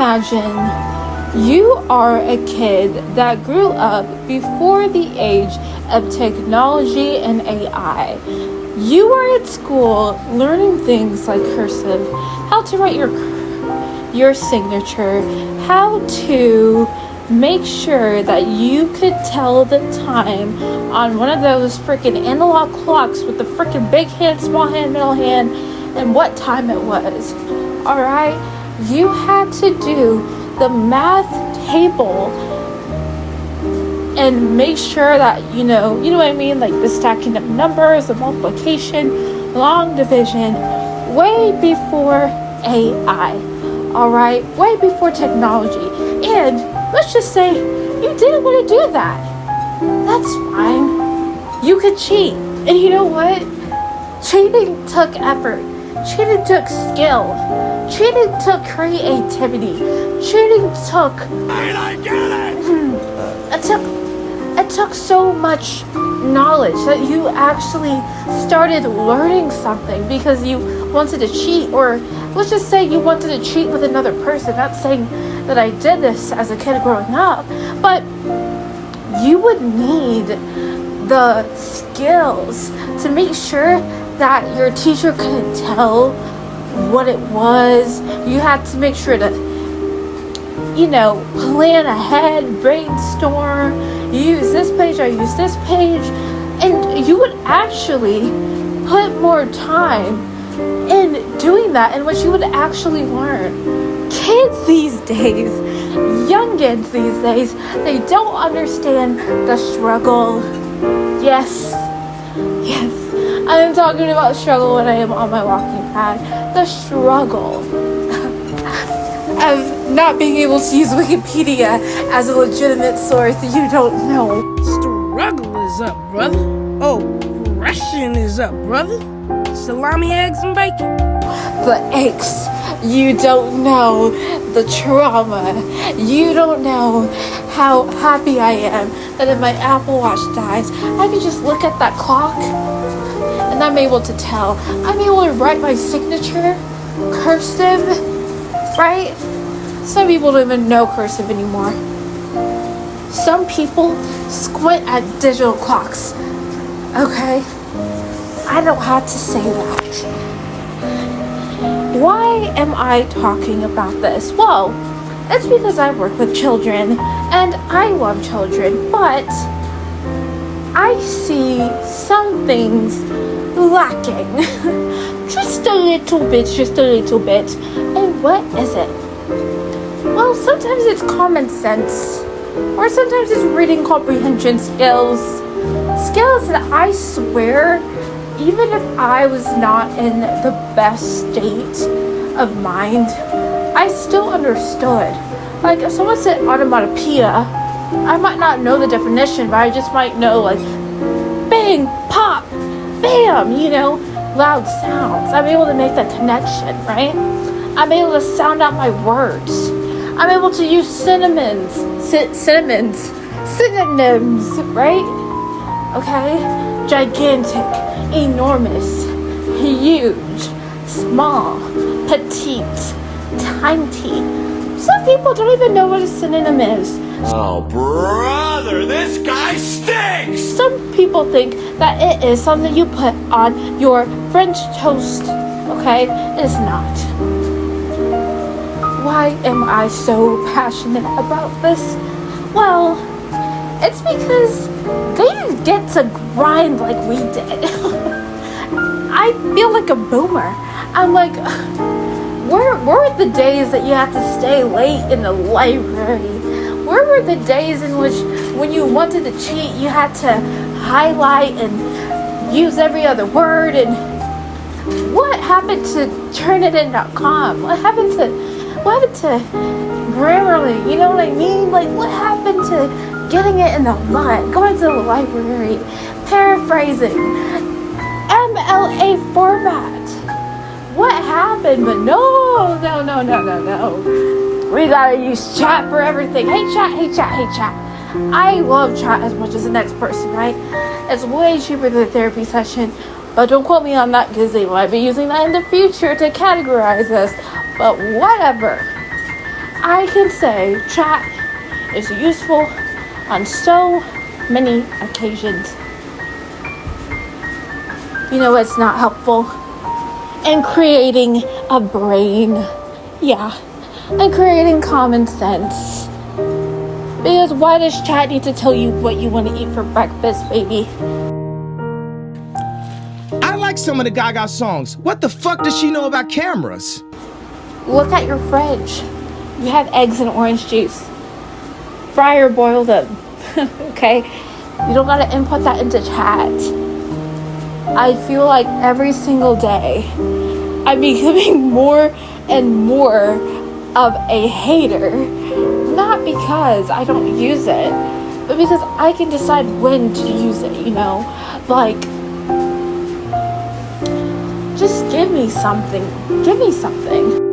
imagine you are a kid that grew up before the age of technology and AI. You are at school learning things like cursive, how to write your signature, how to make sure that you could tell the time on one of those freaking analog clocks with the freaking big hand, small hand, middle hand, and what time it was. Alright? You had to do the math table and make sure that you know what I mean, like the stacking of numbers, the multiplication, long division, way before AI. Alright? Way before technology. And let's just say you didn't want to do that. That's fine. You could cheat. And you know what? Cheating took effort. Cheating took skill. Cheating took creativity. Cheating took... And I get it! It took so much knowledge that you actually started learning something because you wanted to cheat, or let's just say you wanted to cheat with another person. Not saying that I did this as a kid growing up, but you would need the skills to make sure that your teacher couldn't tell what it was. You had to make sure to, plan ahead, brainstorm, use this page, I use this page, and you would actually put more time in doing that, and what you would actually learn. Kids these days, youngins these days, they don't understand the struggle. Yes, I am talking about struggle when I am on my walking pad. The struggle of not being able to use Wikipedia as a legitimate source. You don't know. Struggle is up, brother. Oh, Russian is up, brother. Salami, eggs, and bacon. The aches. You don't know the trauma. You don't know how happy I am that if my Apple Watch dies, I can just look at that clock and I'm able to tell. I'm able to write my signature, cursive, right? Some people don't even know cursive anymore. Some people squint at digital clocks. Okay? I don't have to say that. Why am I talking about this? Well, it's because I work with children and I love children, but I see some things lacking. just a little bit. And what is it? Well, sometimes it's common sense, or sometimes it's reading comprehension skills that I swear, even if I was not in the best state of mind, I still understood. Like, if someone said onomatopoeia, I might not know the definition, but I just might know, like, bang, pop, bam, loud sounds. I'm able to make that connection, right? I'm able to sound out my words. I'm able to use synonyms, right? Okay? Gigantic, enormous, huge, small, petite, tiny. Some people don't even know what a synonym is. Oh, brother, this guy stinks! Some people think that it is something you put on your French toast. Okay? It's not. Why am I so passionate about this? Well, it's because they didn't get to grind like we did. I feel like a boomer. I'm like, where were the days that you had to stay late in the library? Where were the days in which when you wanted to cheat, you had to highlight and use every other word? And what happened to Turnitin.com? What happened to Grammarly? You know what I mean? Like, what happened to getting it in the mud, going to the library, paraphrasing, MLA format? What happened? But no. We gotta use chat for everything. Hey chat. I love chat as much as the next person, right? It's way cheaper than a therapy session. But don't quote me on that because they might be using that in the future to categorize us. But whatever. I can say chat is useful on so many occasions. You know what's not helpful? In creating a brain. Yeah, and creating common sense. Because why does chat need to tell you what you want to eat for breakfast, baby? I like some of the Gaga songs. What the fuck does she know about cameras? Look at your fridge. You have eggs and orange juice. Fry or boil them. Okay? You don't gotta input that into chat. I feel like every single day I'm becoming more and more of a hater. Not because I don't use it, but because I can decide when to use it, you know? Like, just give me something. Give me something.